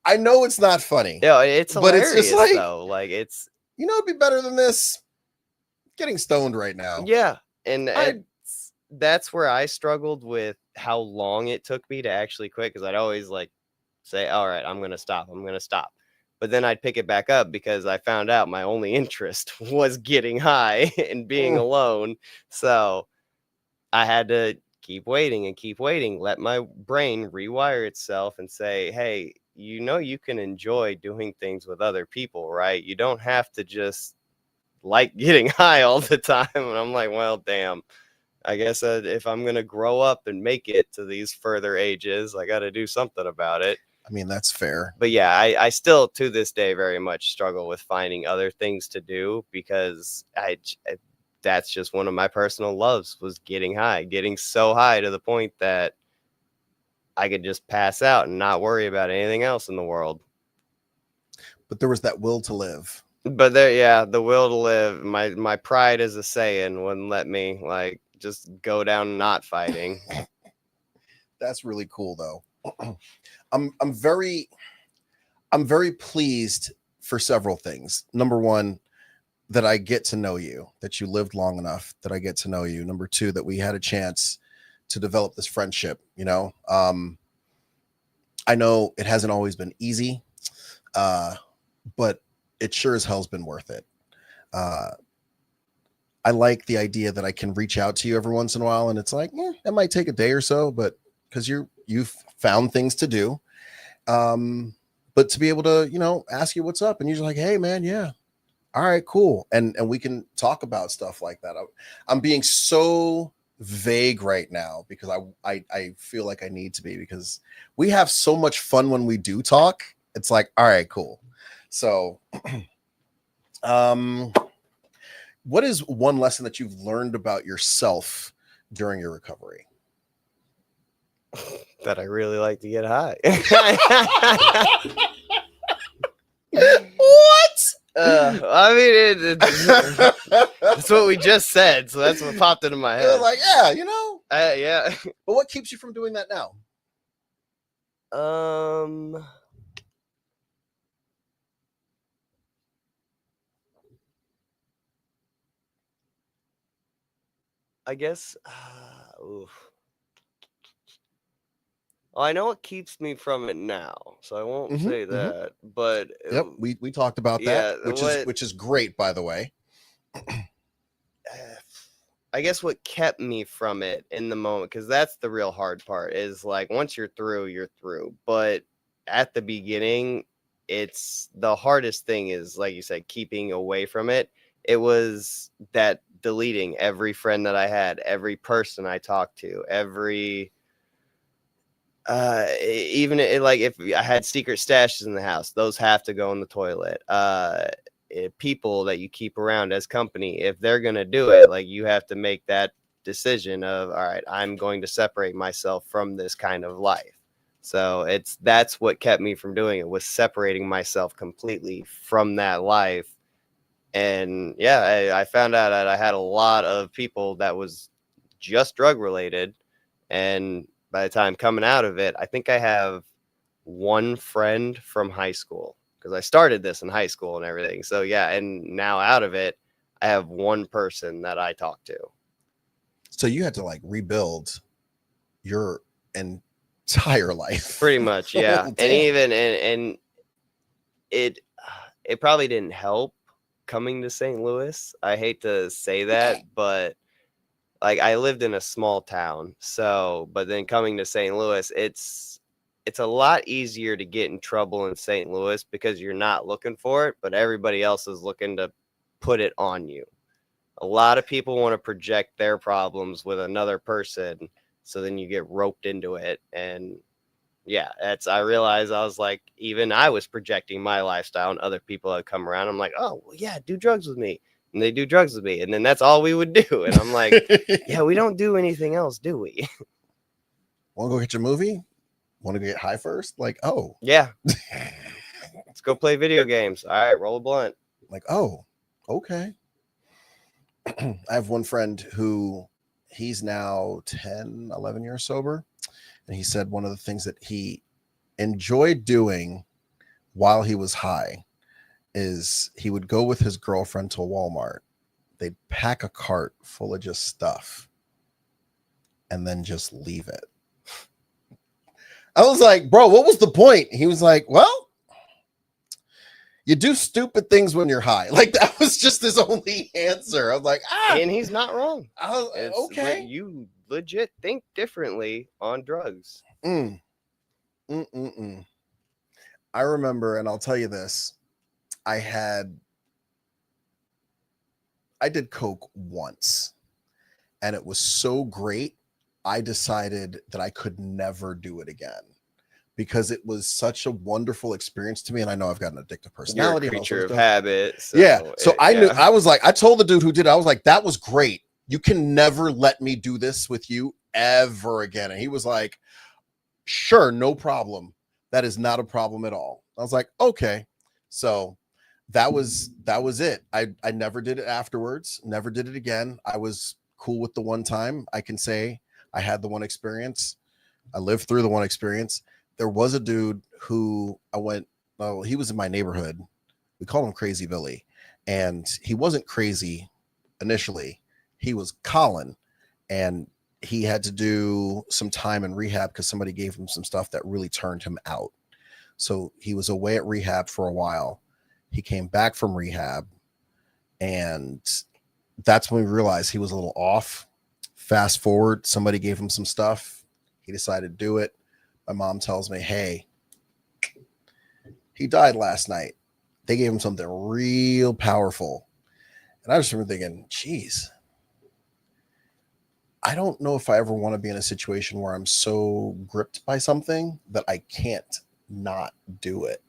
I know it's not funny. Yeah, it's hilarious, but it's just like, though. Like it'd be better than this. Getting stoned right now. Yeah, and that's where I struggled with how long it took me to actually quit, because I'd always like say, all right, I'm gonna stop, but then I'd pick it back up, because I found out my only interest was getting high and being alone. So I had to keep waiting and keep waiting, let my brain rewire itself and say, hey, you can enjoy doing things with other people, right? You don't have to just like getting high all the time. And I'm like, well, damn, I guess if I'm going to grow up and make it to these further ages, I got to do something about it. I mean, that's fair. But yeah, I still to this day very much struggle with finding other things to do, because that's just one of my personal loves, was getting high, getting so high to the point that I could just pass out and not worry about anything else in the world. But there was that will to live. But the will to live. My pride as a Saiyan wouldn't let me like just go down not fighting. That's really cool, though. I'm very pleased for several things. Number one, that I get to know you, that you lived long enough that I get to know you. Number two, that we had a chance to develop this friendship. I know it hasn't always been easy, but it sure as hell's been worth it. I like the idea that I can reach out to you every once in a while, and it's like, it might take a day or so, but because you've found things to do, But to be able to, ask you what's up, and you're just like, hey man, yeah, all right, cool. And we can talk about stuff like that. I'm being so vague right now because I feel like I need to be, because we have so much fun when we do talk. It's like, all right, cool. So what is one lesson that you've learned about yourself during your recovery? That I really like to get high. What? I mean, that's what we just said, so that's what popped into my You're head. like, yeah, Yeah. But what keeps you from doing that now? I guess. Oof. Well, I know what keeps me from it now, so I won't say that. But Yep, we talked about that, which is great, by the way. I guess what kept me from it in the moment, because that's the real hard part, is like once you're through, you're through. But at the beginning, it's the hardest thing is, like you said, keeping away from it. It was that deleting every friend that I had, every person I talked to, every even like if I had secret stashes in the house, those have to go in the toilet. People that you keep around as company, if they're going to do it, like you have to make that decision of, all right, I'm going to separate myself from this kind of life. So that's what kept me from doing it, was separating myself completely from that life. And yeah, I found out that I had a lot of people that was just drug related, and by the time coming out of it, I think I have one friend from high school, because I started this in high school and everything. So yeah, and now out of it, I have one person that I talk to. So you had to like rebuild your entire life. Pretty much, yeah. Oh, and even and it probably didn't help coming to St. Louis. I hate to say that, but like I lived in a small town, but then coming to St. Louis, it's a lot easier to get in trouble in St. Louis because you're not looking for it, but everybody else is looking to put it on you. A lot of people want to project their problems with another person, so then you get roped into it. And yeah, I realized I was like, even I was projecting my lifestyle, and other people had come around. I'm like, oh, well, yeah, do drugs with me. And they do drugs with me. And then that's all we would do. And I'm like, yeah, we don't do anything else, do we? Want to go get your movie? Want to get high first? Like, oh. Yeah. Let's go play video games. All right, roll a blunt. Like, oh, okay. I have one friend who he's now 10, 11 years sober. And he said one of the things that he enjoyed doing while he was high is he would go with his girlfriend to Walmart. They'd pack a cart full of just stuff and then just leave it. I was like, bro, what was the point? He was like, well, you do stupid things when you're high. Like that was just his only answer. I was like, and he's not wrong. Okay. You legit think differently on drugs. I remember, and I'll tell you this, I did coke once, and it was so great, I decided that I could never do it again because it was such a wonderful experience to me. And I know I've got an addictive personality. You're a creature of habit. So yeah. So I knew, I was like, I told the dude who did it, I was like, that was great. You can never let me do this with you ever again. And he was like, sure, no problem. That is not a problem at all. I was like, okay. So that was it. I never did it afterwards. Never did it again. I was cool with the one time. I can say I had the one experience. I lived through the one experience. There was a dude who he was in my neighborhood. We call him Crazy Billy. And he wasn't crazy initially. He was Colin. And he had to do some time in rehab because somebody gave him some stuff that really turned him out. So he was away at rehab for a while. He came back from rehab. And that's when we realized he was a little off. Fast forward, somebody gave him some stuff. He decided to do it. My mom tells me, hey, He died last night. They gave him something real powerful. And I just remember thinking, geez, I don't know if I ever want to be in a situation where I'm so gripped by something that I can't not do it.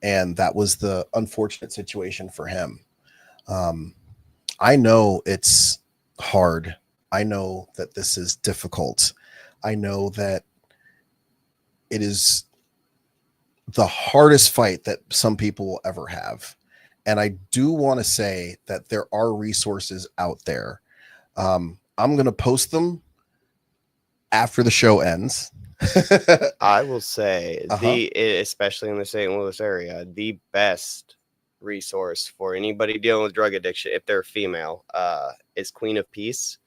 And that was the unfortunate situation for him. I know it's hard. I know that this is difficult. I know that it is the hardest fight that some people will ever have. And I do want to say that there are resources out there. I'm going to post them after the show ends. I will say Uh-huh. especially in the St. Louis area, the best resource for anybody dealing with drug addiction, if they're female, is Queen of Peace.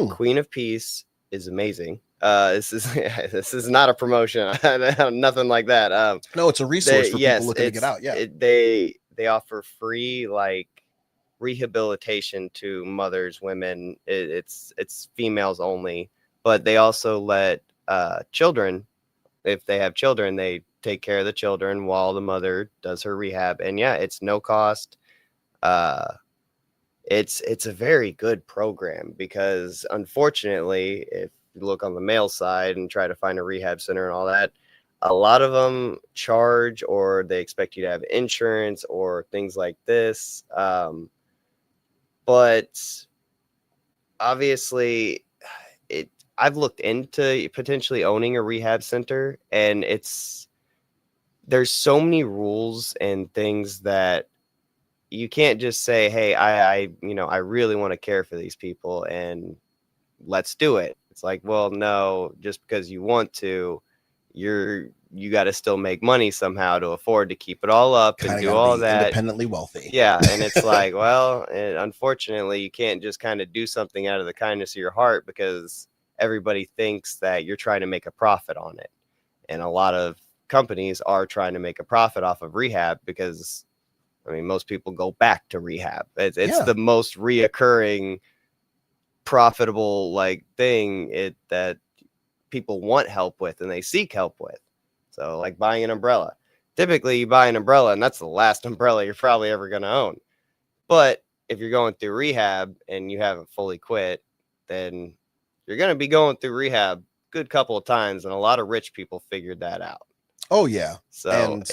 Queen of Peace is amazing. This is not a promotion, nothing like that. No, it's a resource for people looking to get out. Yeah. They offer free like rehabilitation to mothers, women. It's females only, but they also let children, if they have children, they take care of the children while the mother does her rehab. And yeah, it's no cost. It's a very good program because unfortunately, if you look on the male side and try to find a rehab center and all that, a lot of them charge or they expect you to have insurance or things like this. But obviously I've looked into potentially owning a rehab center, and there's so many rules and things that you can't just say, hey, I really want to care for these people and let's do it. It's like, well, no, just because you want to, you got to still make money somehow to afford to keep it all up and do all that. Independently wealthy. Yeah. And it's like, well, unfortunately, you can't just kind of do something out of the kindness of your heart because everybody thinks that you're trying to make a profit on it. And a lot of companies are trying to make a profit off of rehab because, I mean, most people go back to rehab. It's the most reoccurring profitable like thing that people want help with and they seek help with. So like buying an umbrella. Typically you buy an umbrella and that's the last umbrella you're probably ever going to own. But if you're going through rehab and you haven't fully quit, then you're going to be going through rehab a good couple of times. And a lot of rich people figured that out. Oh yeah. So and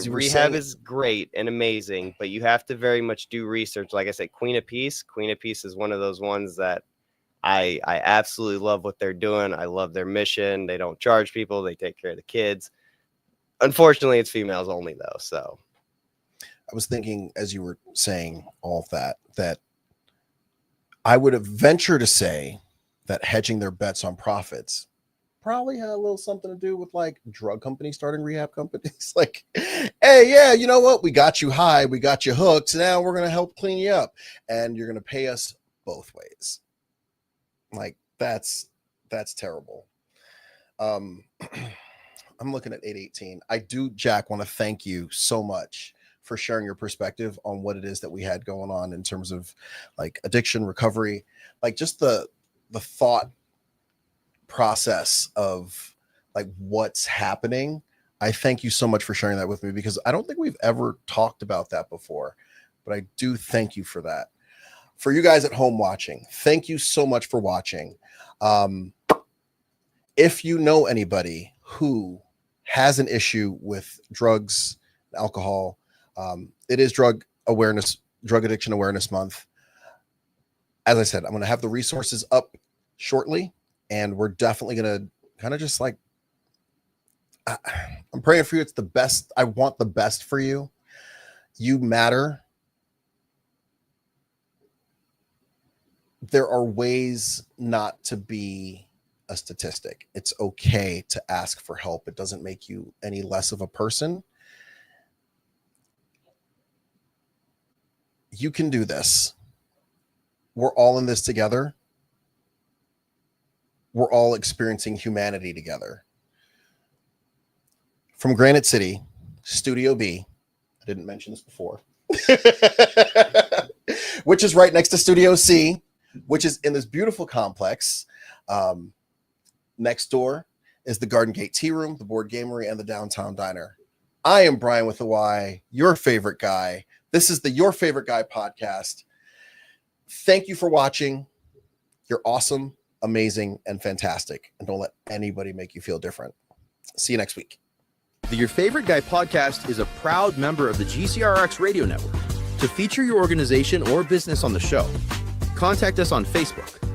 rehab is great and amazing, but you have to very much do research. Like I said, Queen of Peace is one of those ones that I absolutely love what they're doing. I love their mission. They don't charge people. They take care of the kids. Unfortunately, it's females only though. So I was thinking as you were saying all of that I would have ventured to say that hedging their bets on profits probably had a little something to do with like drug companies starting rehab companies. Like, hey, yeah, you know what? We got you high, we got you hooked. So now we're going to help clean you up and you're going to pay us both ways. Like that's terrible. I'm looking at 818. I do, Jack, want to thank you so much for sharing your perspective on what it is that we had going on in terms of like addiction recovery, like just the thought process of like what's happening. I thank you so much for sharing that with me because I don't think we've ever talked about that before, but I do thank you for that. For you guys at home watching, thank you so much for watching. If you know anybody who has an issue with drugs, alcohol, it is Drug Addiction Awareness Month. As I said, I'm going to have the resources up shortly. And we're definitely going to kind of just like, I'm praying for you. It's the best. I want the best for you. You matter. There are ways not to be a statistic. It's okay to ask for help. It doesn't make you any less of a person. You can do this. We're all in this together. We're all experiencing humanity together. From Granite City, Studio B, I didn't mention this before, which is right next to Studio C, which is in this beautiful complex. Next door is the Garden Gate Tea Room, the Board Gamery, and the Downtown Diner. I am Brian with the Y, your favorite guy. This is the Your Favorite Guy podcast. Thank you for watching. You're awesome, amazing, and fantastic. And don't let anybody make you feel different. See you next week. The Your Favorite Guy podcast is a proud member of the GCRX Radio Network. To feature your organization or business on the show, contact us on Facebook